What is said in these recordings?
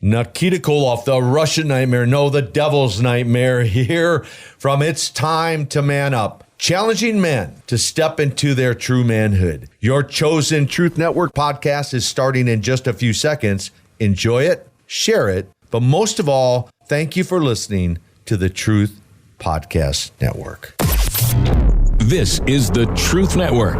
Nikita Koloff, the Russian nightmare, no, the devil's nightmare, here from It's Time to Man Up, challenging men to step into their true manhood. Your chosen Truth Network podcast is starting in just a few seconds. Enjoy it, share it, but most of all, thank you for listening to the Truth Podcast Network. This is the Truth Network.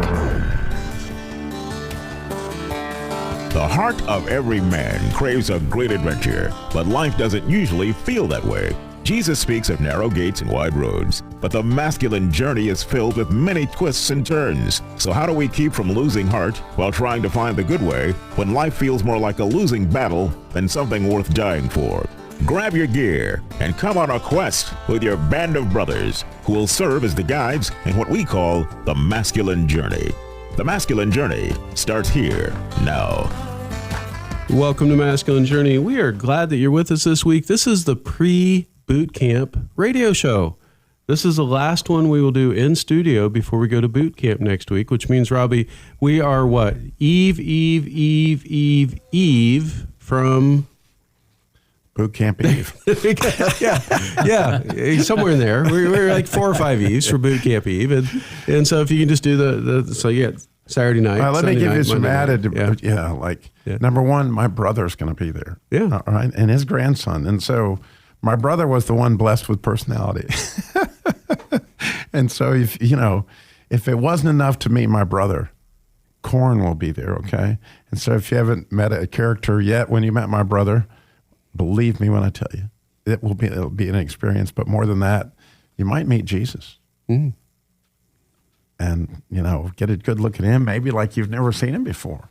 The heart of every man craves a great adventure, but life doesn't usually feel that way. Jesus speaks of narrow gates and wide roads, but the masculine journey is filled with many twists and turns. So how do we keep from losing heart while trying to find the good way when life feels more like a losing battle than something worth dying for? Grab your gear and come on a quest with your band of brothers who will serve as the guides in what we call the masculine journey. The masculine journey starts here now. Welcome to Masculine Journey. We are glad that you're with us this week. This is the pre-boot camp radio show. This is the last one we will do in studio before we go to boot camp next week, which means, Robbie, we are what? Eve from... Boot Camp Eve. yeah, somewhere in there. We're like 4 or 5 Eves for Boot Camp Eve, and so if you can just do so Saturday night. Let Sunday me give night, you some Monday added. night. Number one, my brother's going to be there. Yeah, all right, and his grandson, and so my brother was the one blessed with personality, and so if it wasn't enough to meet my brother, Corn will be there. Okay, and so if you haven't met a character yet, when you met my brother, believe me when I tell you, it'll be an experience. But more than that, you might meet Jesus. Mm. And, get a good look at him, maybe like you've never seen him before.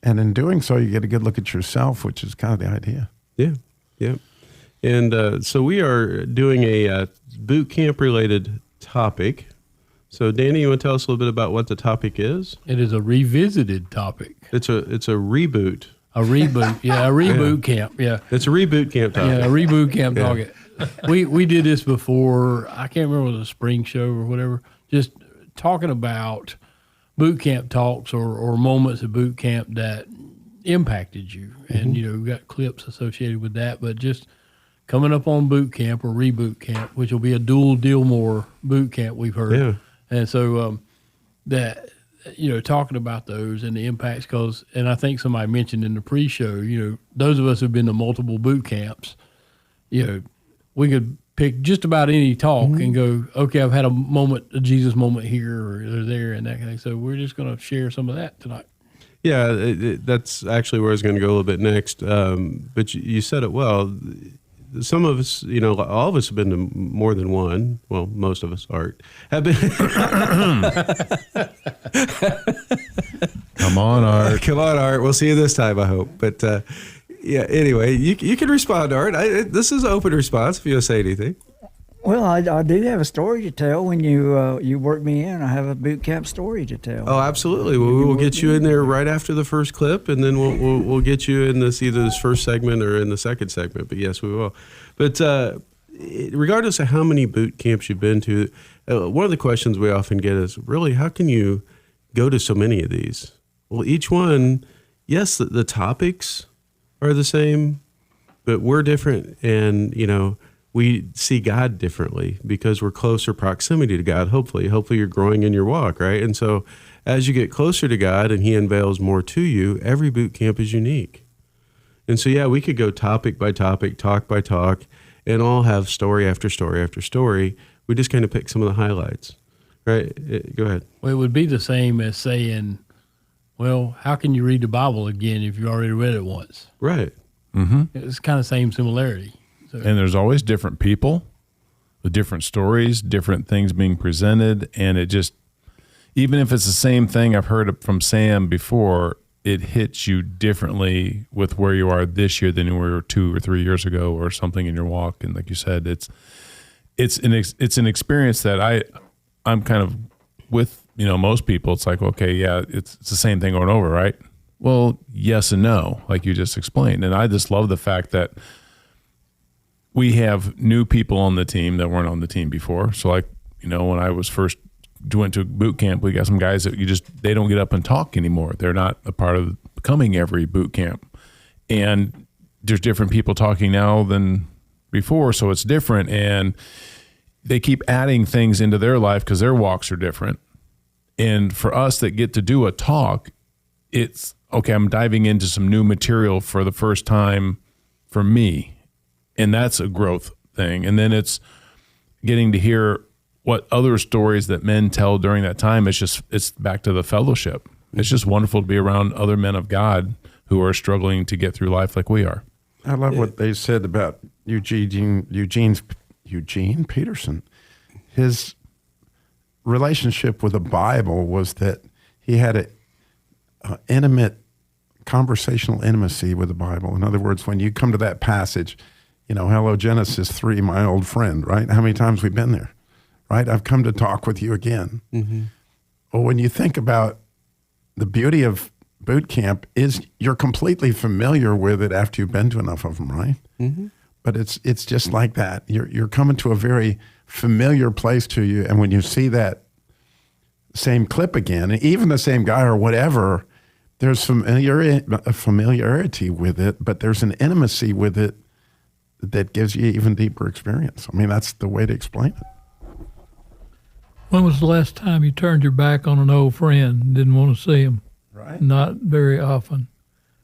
And in doing so, you get a good look at yourself, which is kind of the idea. Yeah. And so we are doing a boot camp related topic. So Danny, you want to tell us a little bit about what the topic is? It is a revisited topic. It's a reboot. A reboot, a reboot camp, It's a reboot camp topic. Yeah, a reboot camp topic. We did this before. I can't remember if it was a spring show or whatever. Just talking about boot camp talks or moments of boot camp that impacted you, and we got clips associated with that. But just coming up on boot camp or reboot camp, which will be a dual Dillmore boot camp, we've heard, and so that. Talking about those and the impacts, and I think somebody mentioned in the pre-show, those of us who've been to multiple boot camps, we could pick just about any talk and go, okay, I've had a Jesus moment here or there and that kind of thing. So we're just going to share some of that tonight. Yeah, that's actually where I was going to go a little bit next. But you said it well. Some of us, all of us have been to more than one. Well, most of us have been. Come on, Art. Come on, Art. We'll see you this time, I hope. But anyway, you can respond, Art. This is an open response if you want to say anything. Well, I do have a story to tell. When you work me in, I have a boot camp story to tell. Oh, absolutely. Well, we'll get you in there right after the first clip, and then we'll get you in either this first segment or in the second segment. But yes, we will. But regardless of how many boot camps you've been to, one of the questions we often get is, really, how can you go to so many of these? Well, each one, yes, the topics are the same, but we're different, and we see God differently because we're closer proximity to God. Hopefully you're growing in your walk, right? And so as you get closer to God and he unveils more to you, every boot camp is unique. And so, we could go topic by topic, talk by talk, and all have story after story after story. We just kind of pick some of the highlights, right? Go ahead. Well, it would be the same as saying, well, how can you read the Bible again if you already read it once? Right. Mm-hmm. It's kind of same similarity. So. And there's always different people with different stories, different things being presented. And it just, even if it's the same thing I've heard from Sam before, it hits you differently with where you are this year than you were 2 or 3 years ago or something in your walk. And like you said, it's an experience that I'm kind of with, most people. It's like, okay, it's the same thing over and over, right? Well, yes and no, like you just explained. And I just love the fact that we have new people on the team that weren't on the team before. So like, when I was first went to boot camp, we got some guys that they don't get up and talk anymore. They're not a part of coming every boot camp. And there's different people talking now than before, so it's different. And they keep adding things into their life because their walks are different. And for us that get to do a talk, it's, okay, I'm diving into some new material for the first time for me. And that's a growth thing. And then it's getting to hear what other stories that men tell during that time. It's back to the fellowship. It's just wonderful to be around other men of God who are struggling to get through life like we are. I love what they said about Eugene Peterson. His relationship with the Bible was that he had a intimate conversational intimacy with the Bible. In other words, when you come to that passage, hello, Genesis 3, my old friend, right? How many times we've been there, right? I've come to talk with you again. Mm-hmm. Well, when you think about the beauty of boot camp is you're completely familiar with it after you've been to enough of them, right? Mm-hmm. But it's just like that. You're coming to a very familiar place to you, and when you see that same clip again, even the same guy or whatever, there's a familiarity with it, but there's an intimacy with it that gives you even deeper experience. I mean, that's the way to explain it. When was the last time you turned your back on an old friend and didn't want to see him? Right. Not very often.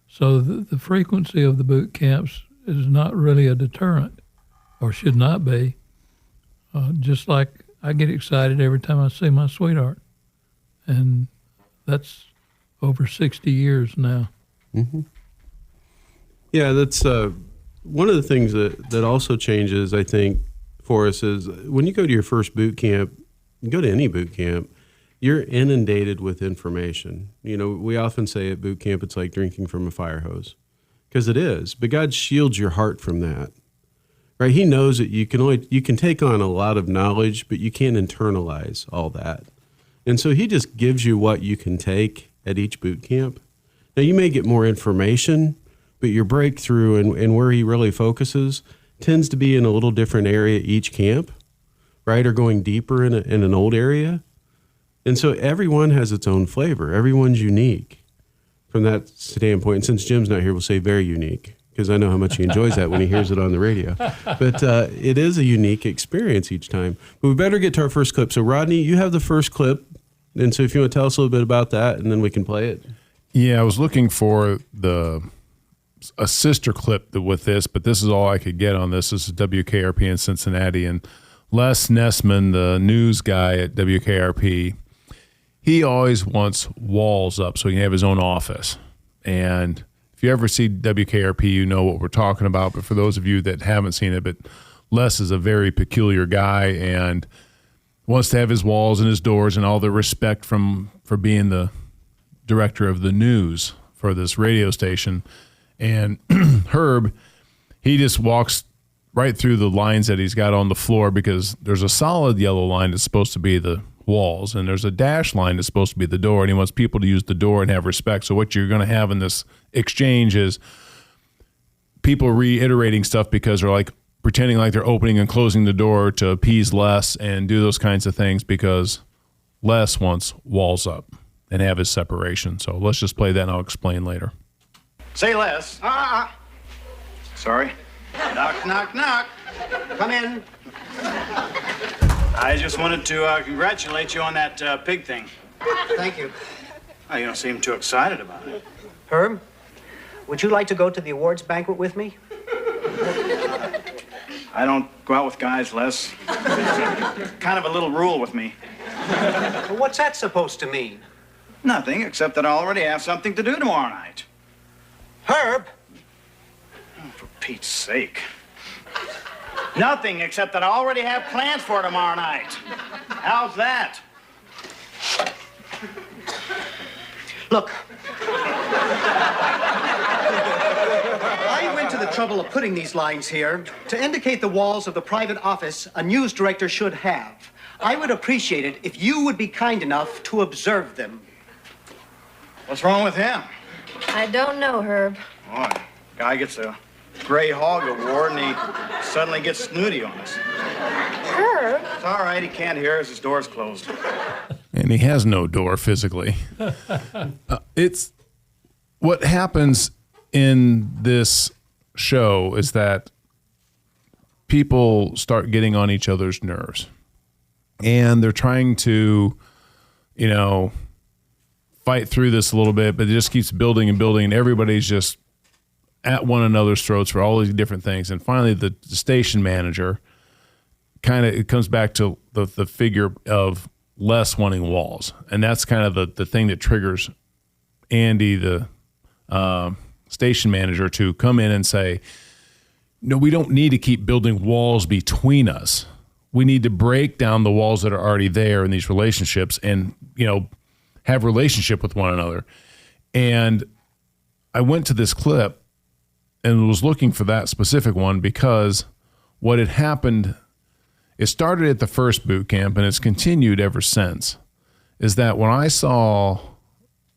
So the frequency of the boot camps is not really a deterrent, or should not be. Just like I get excited every time I see my sweetheart. And that's over 60 years now. Mm-hmm. Yeah, that's one of the things that also changes, I think, for us is when you go to your first boot camp, you go to any boot camp, you're inundated with information. We often say at boot camp, it's like drinking from a fire hose, because it is. But God shields your heart from that, right? He knows that you can take on a lot of knowledge, but you can't internalize all that. And so he just gives you what you can take at each boot camp. Now, you may get more information, but your breakthrough and where he really focuses tends to be in a little different area each camp, right? Or going deeper in an old area. And so everyone has its own flavor. Everyone's unique from that standpoint. And since Jim's not here, we'll say very unique, because I know how much he enjoys that when he hears it on the radio. But it is a unique experience each time. But we better get to our first clip. So, Rodney, you have the first clip. And so if you want to tell us a little bit about that, and then we can play it. Yeah, I was looking for a sister clip with this, but this is all I could get on this. This is WKRP in Cincinnati. And Les Nessman, the news guy at WKRP, he always wants walls up so he can have his own office. And if you ever see WKRP, you know what we're talking about. But for those of you that haven't seen it, but Les is a very peculiar guy and wants to have his walls and his doors and all the respect for being the director of the news for this radio station. And Herb, he just walks right through the lines that he's got on the floor, because there's a solid yellow line that's supposed to be the walls, and there's a dash line that's supposed to be the door, and he wants people to use the door and have respect. So what you're going to have in this exchange is people reiterating stuff because they're like pretending like they're opening and closing the door to appease Les and do those kinds of things, because Les wants walls up and have his separation. So let's just play that and I'll explain later. Say, Les. Sorry. Knock, knock, knock. Come in. I just wanted to congratulate you on that pig thing. Thank you. Oh, you don't seem too excited about it. Herb, would you like to go to the awards banquet with me? I don't go out with guys, Les. It's kind of a little rule with me. Well, what's that supposed to mean? Nothing, except that I already have something to do tomorrow night. Herb! Oh, for Pete's sake. Nothing, except that I already have plans for tomorrow night. How's that? Look. I went to the trouble of putting these lines here to indicate the walls of the private office a news director should have. I would appreciate it if you would be kind enough to observe them. What's wrong with him? I don't know, Herb. Boy, guy gets a Gray Hog Award and he suddenly gets snooty on us. Herb? It's all right, he can't hear us, his door's closed. And he has no door physically. It's what happens in this show is that people start getting on each other's nerves, and they're trying to, fight through this a little bit, but it just keeps building and building, and everybody's just at one another's throats for all these different things. And finally, the station manager it comes back to the figure of Les wanting walls, and that's kind of the thing that triggers Andy, the station manager, to come in and say, no, we don't need to keep building walls between us. We need to break down the walls that are already there in these relationships and, have relationship with one another. And I went to this clip and was looking for that specific one because what had happened, it started at the first boot camp and it's continued ever since, is that when I saw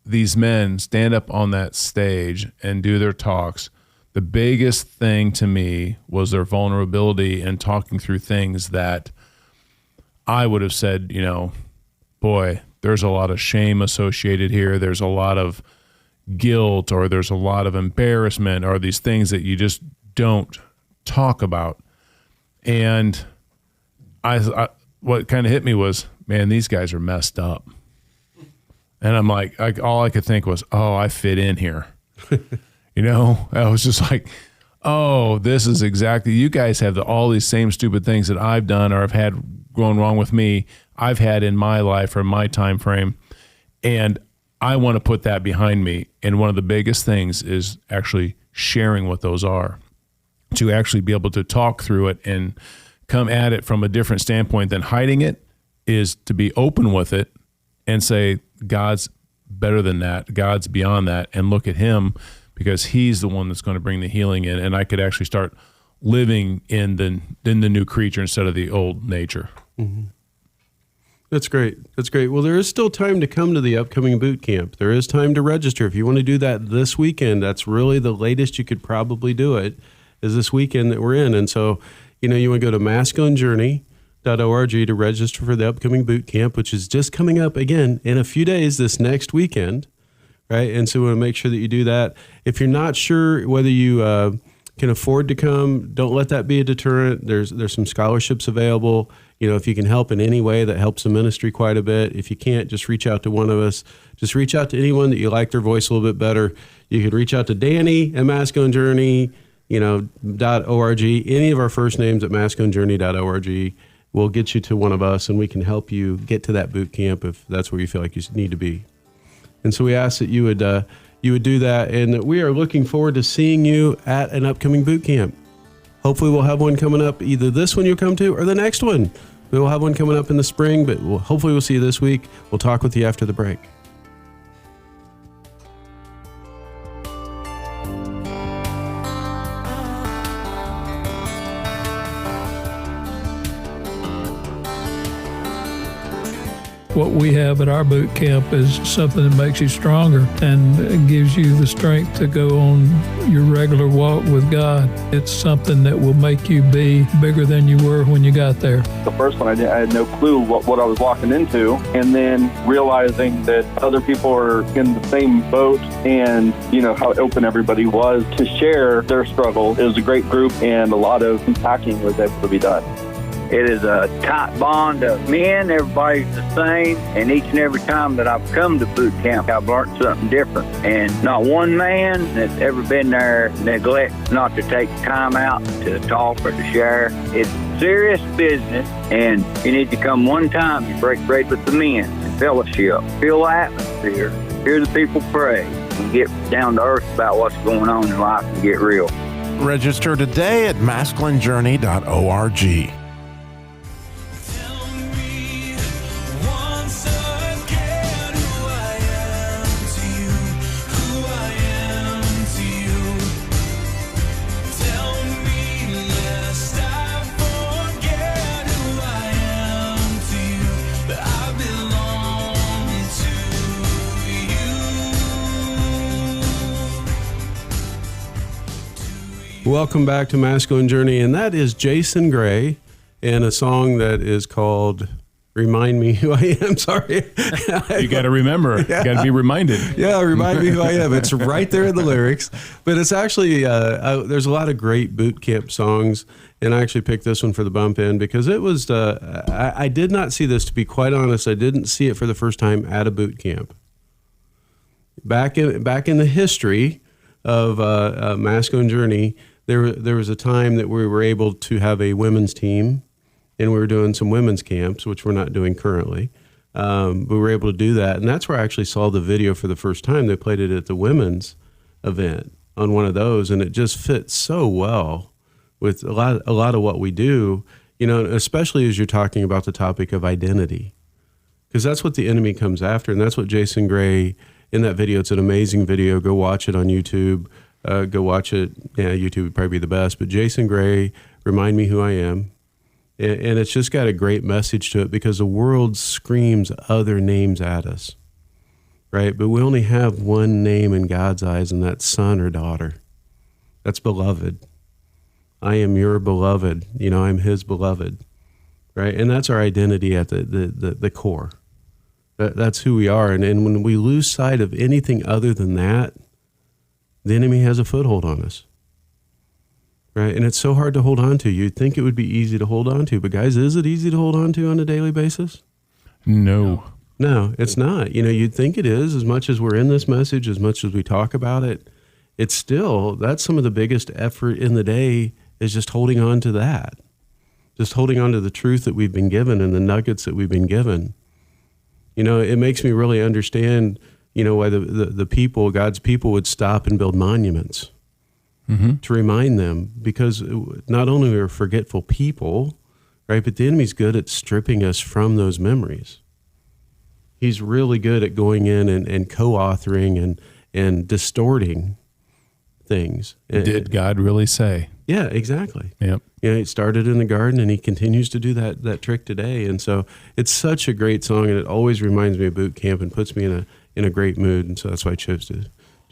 these men stand up on that stage and do their talks, the biggest thing to me was their vulnerability and talking through things that I would have said, boy, there's a lot of shame associated here. There's a lot of guilt, or there's a lot of embarrassment, or these things that you just don't talk about. And I what kind of hit me was, man, these guys are messed up. And I'm like, all I could think was, oh, I fit in here. I was just like, oh, this is exactly, you guys have all these same stupid things that I've done or have had going wrong with me, I've had in my life or my time frame. And I want to put that behind me. And one of the biggest things is actually sharing what those are, to actually be able to talk through it and come at it from a different standpoint than hiding it, is to be open with it and say, God's better than that. God's beyond that. And look at him, because he's the one that's going to bring the healing in. And I could actually start living in the new creature instead of the old nature. Mm-hmm. That's great. That's great. Well, there is still time to come to the upcoming boot camp. There is time to register. If you want to do that this weekend, that's really the latest you could probably do it, is this weekend that we're in. And so, you want to go to masculinejourney.org to register for the upcoming boot camp, which is just coming up again in a few days, this next weekend, right? And so we want to make sure that you do that. If you're not sure whether you can afford to come, don't let that be a deterrent. There's some scholarships available. If you can help in any way, that helps the ministry quite a bit. If you can't, just reach out to one of us. Just reach out to anyone that you like their voice a little bit better. You could reach out to Danny at masculinejourney.org. Any of our first names at masculinejourney.org will get you to one of us, and we can help you get to that boot camp if that's where you feel like you need to be. And so we ask that you would do that, and we are looking forward to seeing you at an upcoming boot camp. Hopefully we'll have one coming up, either this one you'll come to or the next one. We will have one coming up in the spring, but hopefully we'll see you this week. We'll talk with you after the break. What we have at our boot camp is something that makes you stronger and gives you the strength to go on your regular walk with God. It's something that will make you be bigger than you were when you got there. The first one, I had no clue what I was walking into, and then realizing that other people are in the same boat, and how open everybody was to share their struggle. It was a great group, and a lot of unpacking was able to be done. It is a tight bond of men. Everybody's the same. And each and every time that I've come to boot camp, I've learned something different. And not one man that's ever been there neglects not to take time out to talk or to share. It's serious business, and you need to come one time and break bread with the men and fellowship. Feel the atmosphere. Hear the people pray. And get down to earth about what's going on in life and get real. Register today at masculinejourney.org. Welcome back to Masculine Journey, and that is Jason Gray and a song that is called Remind me who I am. Sorry. You got to remember. You got to be reminded. Yeah, remind me who I am. It's right there in the lyrics. But it's actually, there's a lot of great boot camp songs. And I actually picked this one for the bump in because it was, I did not see this, to be quite honest. I didn't see it for the first time at a boot camp. Back in the history of Masculine Journey, there was a time that we were able to have a women's team. And we were doing some women's camps, which we're not doing currently. But we were able to do that. And that's where I actually saw the video for the first time. They played it at the women's event on one of those. And it just fits so well with a lot of what we do, especially as you're talking about the topic of identity. Because that's what the enemy comes after. And that's what Jason Gray, in that video, it's an amazing video. Go watch it on YouTube. Go watch it. Yeah, YouTube would probably be the best. But Jason Gray, Remind Me Who I Am. And it's just got a great message to it because the world screams other names at us, right? But we only have one name in God's eyes, and that's son or daughter. That's beloved. I am your beloved. I'm his beloved, right? And that's our identity at the core. That's who we are. And when we lose sight of anything other than that, the enemy has a foothold on us. Right. And it's so hard to hold on to. You'd think it would be easy to hold on to. But guys, is it easy to hold on to on a daily basis? No. No, it's not. You'd think it is, as much as we're in this message, as much as we talk about it. It's still, that's some of the biggest effort in the day is just holding on to that. Just holding on to the truth that we've been given and the nuggets that we've been given. It makes me really understand, why the people, God's people, would stop and build monuments. Mm-hmm. To remind them, because not only are we forgetful people, right, but the enemy's good at stripping us from those memories. He's really good at going in and co-authoring and distorting things. Did God really say? Yeah, exactly. Yep. It started in the garden, and he continues to do that trick today. And so it's such a great song, and it always reminds me of boot camp and puts me in a great mood. And so that's why I chose to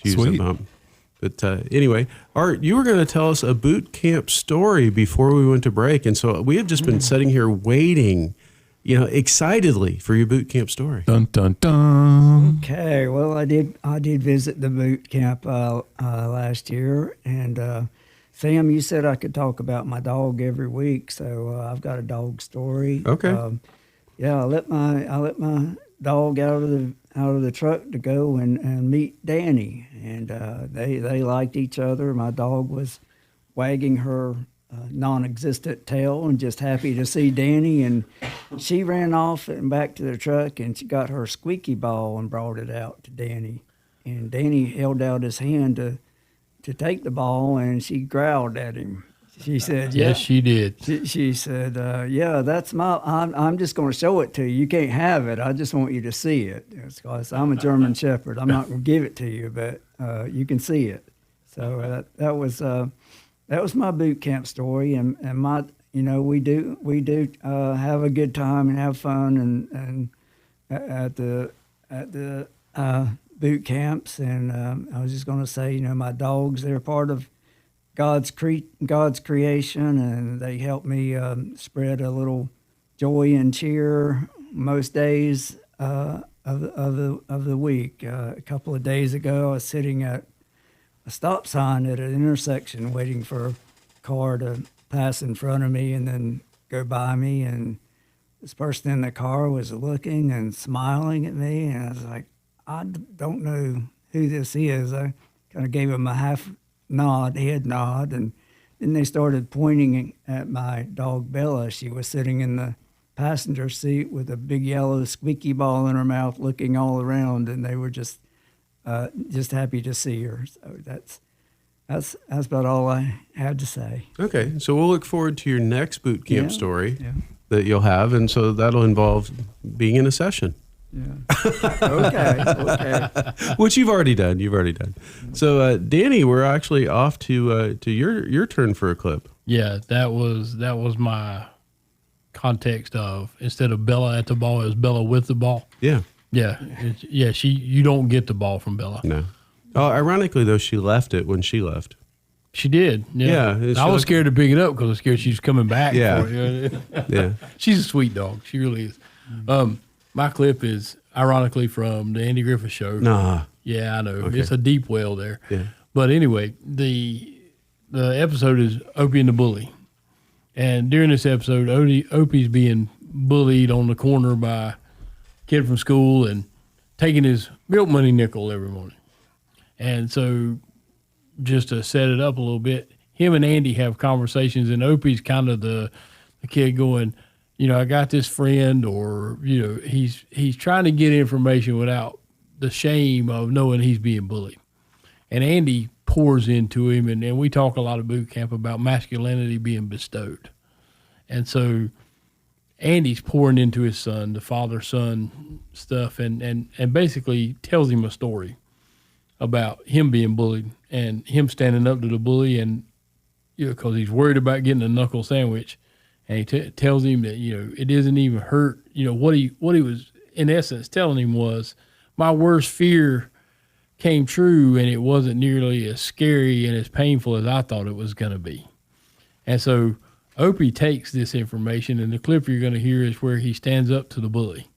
use that bump. But anyway, Art, you were going to tell us a boot camp story before we went to break. And so we have just been sitting here waiting, excitedly for your boot camp story. Dun, dun, dun. Okay. Well, I did visit the boot camp last year. And Sam, you said I could talk about my dog every week. So I've got a dog story. Okay. I let my dog out of the truck to go and meet Danny, and they liked each other. My dog was wagging her non-existent tail and just happy to see Danny, and she ran off and back to the truck, and she got her squeaky ball and brought it out to Danny, and Danny held out his hand to take the ball, and she growled at him. She said, "Yes, she did." She said, "Yeah, that's my. I'm just going to show it to you. You can't have it. I just want you to see it. Because I'm a German Shepherd. I'm not going to give it to you, but you can see it." So that was my boot camp story, and my we do have a good time and have fun and at the boot camps, and I was just going to say, my dogs, they're part of God's creation, and they help me spread a little joy and cheer most days of the week. A couple of days ago, I was sitting at a stop sign at an intersection, waiting for a car to pass in front of me and then go by me, and this person in the car was looking and smiling at me, and I was like, I don't know who this is. I kind of gave him a head nod, and then they started pointing at my dog Bella. She was sitting in the passenger seat with a big yellow squeaky ball in her mouth, looking all around, and they were just happy to see her. So that's about all I had to say. Okay, so we'll look forward to your next boot camp story that you'll have, and so that'll involve being in a session. Yeah. Okay. Which you've already done. So, Danny, we're actually off to your turn for a clip. Yeah, that was my context of, instead of Bella at the ball, it was Bella with the ball. Yeah. Yeah. You don't get the ball from Bella. No. Ironically, though, she left it when she left. She did. Yeah. I was scared to pick it up because I was scared she was coming back. Yeah. For it. Yeah. She's a sweet dog. She really is. My clip is ironically from the Andy Griffith Show. Nah. Yeah, I know. Okay. It's a deep well there. Yeah. But anyway, the episode is Opie and the Bully. And during this episode, Opie's being bullied on the corner by a kid from school and taking his milk money nickel every morning. And so just to set it up a little bit, him and Andy have conversations, and Opie's kind of the kid going, I got this friend, or, he's trying to get information without the shame of knowing he's being bullied. And Andy pours into him, and we talk a lot of boot camp about masculinity being bestowed. And so Andy's pouring into his son, the father-son stuff, and basically tells him a story about him being bullied and him standing up to the bully, and because he's worried about getting a knuckle sandwich. And he tells him that, it doesn't even hurt. What he was, in essence, telling him was, my worst fear came true, and it wasn't nearly as scary and as painful as I thought it was going to be. And so Opie takes this information, and the clip you're going to hear is where he stands up to the bully.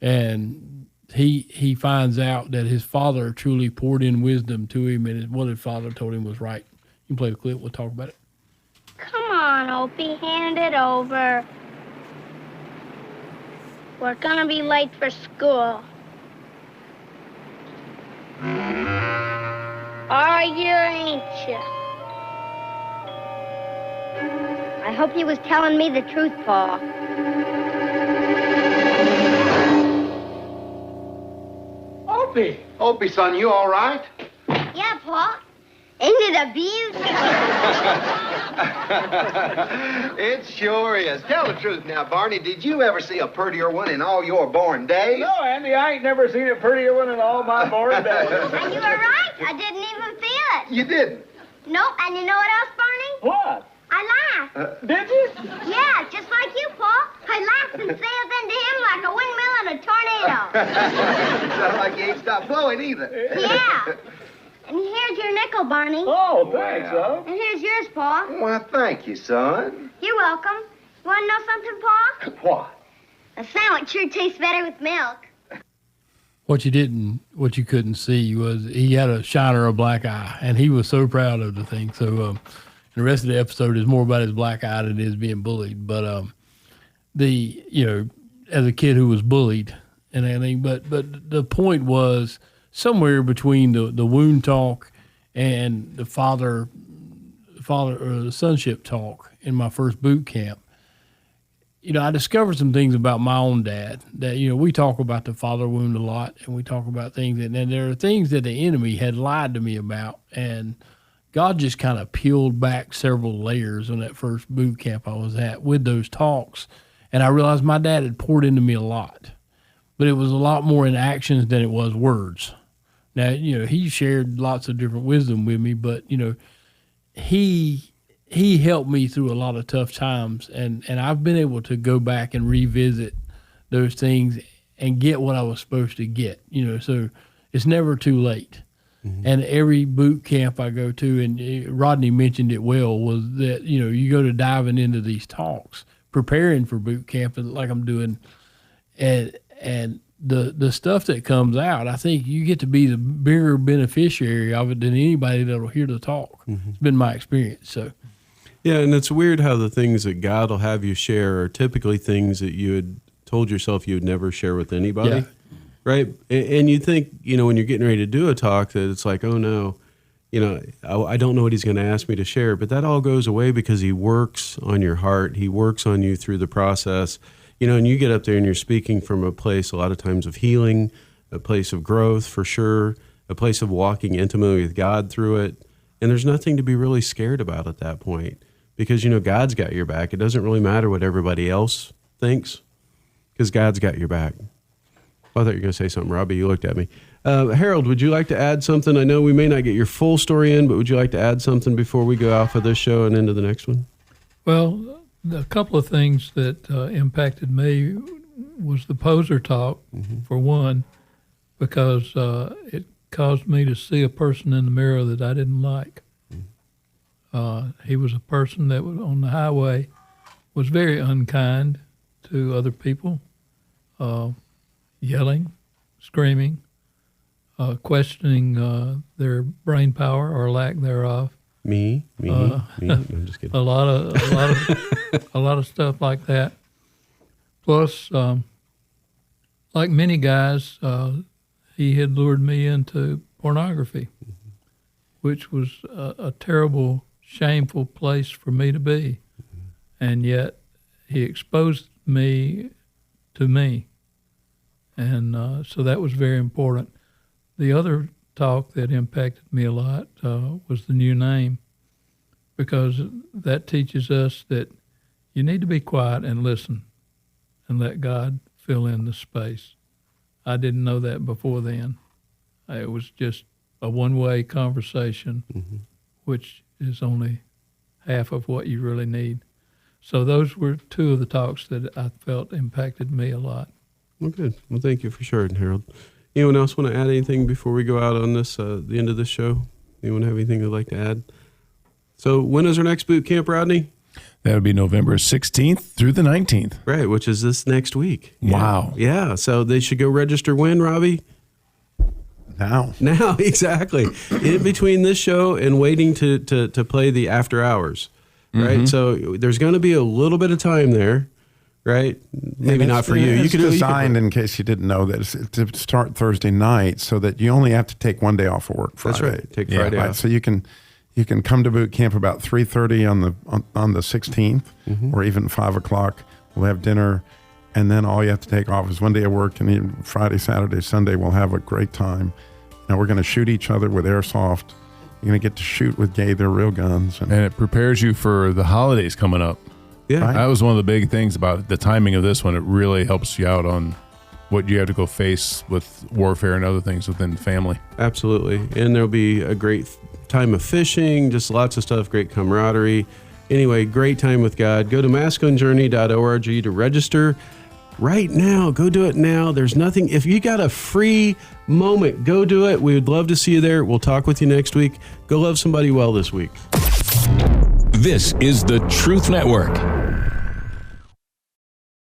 And he finds out that his father truly poured in wisdom to him, and what his father told him was right. You can play the clip. We'll talk about it. Come on, Opie, hand it over. We're gonna be late for school. Are you, ain't you? I hope he was telling me the truth, Pa. Opie, son, you all right? Yeah, Pa. Ain't it a beauty? It sure is. Tell the truth now, Barney. Did you ever see a prettier one in all your born days? No, Andy, I ain't never seen a prettier one in all my born days. And you were right. I didn't even feel it. You didn't? Nope. And you know what else, Barney? What? I laughed. Did you? Yeah, just like you, Pa. I laughed and sailed into him like a windmill in a tornado. Sounds like you ain't stopped blowing either. Yeah. And here's your nickel, Barney. Oh, thanks, And here's yours, Pa. Well, thank you, son. You're welcome. You want to know something, Pa? What? A sandwich sure tastes better with milk. What you couldn't see was he had a shiner, a black eye, and he was so proud of the thing. So the rest of the episode is more about his black eye than it is being bullied. But as a kid who was bullied and everything, but the point was somewhere between the wound talk and the father or the sonship talk in my first boot camp. I discovered some things about my own dad that, we talk about the father wound a lot, and we talk about things, and then there are things that the enemy had lied to me about, and God just kind of peeled back several layers on that first boot camp I was at with those talks, and I realized my dad had poured into me a lot, but it was a lot more in actions than it was words. Now, he shared lots of different wisdom with me, but, he helped me through a lot of tough times, and I've been able to go back and revisit those things and get what I was supposed to get, so it's never too late. Mm-hmm. And every boot camp I go to, and Rodney mentioned it well, was that, you go to diving into these talks, preparing for boot camp like I'm doing, and the stuff that comes out, I think you get to be the bigger beneficiary of it than anybody that'll hear the talk. Mm-hmm. It's been my experience. So, yeah, and it's weird how the things that God will have you share are typically things that you had told yourself you would never share with anybody, yeah. Right? And you think, when you're getting ready to do a talk, that it's like, oh no, I don't know what he's going to ask me to share, but that all goes away because he works on your heart. He works on you through the process. And you get up there and you're speaking from a place a lot of times of healing, a place of growth for sure, a place of walking intimately with God through it. And there's nothing to be really scared about at that point because, God's got your back. It doesn't really matter what everybody else thinks because God's got your back. I thought you were going to say something, Robbie. You looked at me. Harold, would you like to add something? I know we may not get your full story in, but would you like to add something before we go off of this show and into the next one? Well, a couple of things that impacted me was the poser talk, for one, because it caused me to see a person in the mirror that I didn't like. He was a person that was on the highway, was very unkind to other people, yelling, screaming, questioning their brain power or lack thereof. Me. I'm just kidding. A lot of stuff like that. Plus, like many guys, he had lured me into pornography, which was a terrible, shameful place for me to be. And yet he exposed me to me. And so that was very important. The other talk that impacted me a lot was the new name, because that teaches us that you need to be quiet and listen and let God fill in the space. I didn't know that before then. It was just a one-way conversation, which is only half of what you really need. So those were two of the talks that I felt impacted me a lot. Well, good. Well, thank you for sharing, Harold. Anyone else want to add anything before we go out on this, the end of this show? Anyone have anything they'd like to add? So when is our next boot camp, Rodney? That would be November 16th through the 19th. Right, which is this next week. Wow. Yeah, so they should go register when, Robbie? Now, exactly. In between this show and waiting to play the after hours, right? So there's going to be a little bit of time there, right? Maybe not for you. It's designed, in case you didn't know, that it's to start Thursday night, so that you only have to take one day off of work Friday. That's right. Take Friday off. So you can come to boot camp about 3:30 on the 16th, or even 5 o'clock. We'll have dinner, and then all you have to take off is one day of work, and then Friday, Saturday, Sunday we'll have a great time. Now we're going to shoot each other with airsoft. You're going to get to shoot with their real guns, and it prepares you for the holidays coming up. Yeah, right? That was one of the big things about the timing of this one. It really helps you out on what you have to go face with warfare and other things within the family. Absolutely, and there'll be a great time of fishing, just lots of stuff, great camaraderie. Anyway, great time with God. Go to masculinejourney.org to register right now. Go do it now. There's nothing. If you got a free moment, go do it. We would love to see you there. We'll talk with you next week. Go love somebody well this week. This is the Truth Network.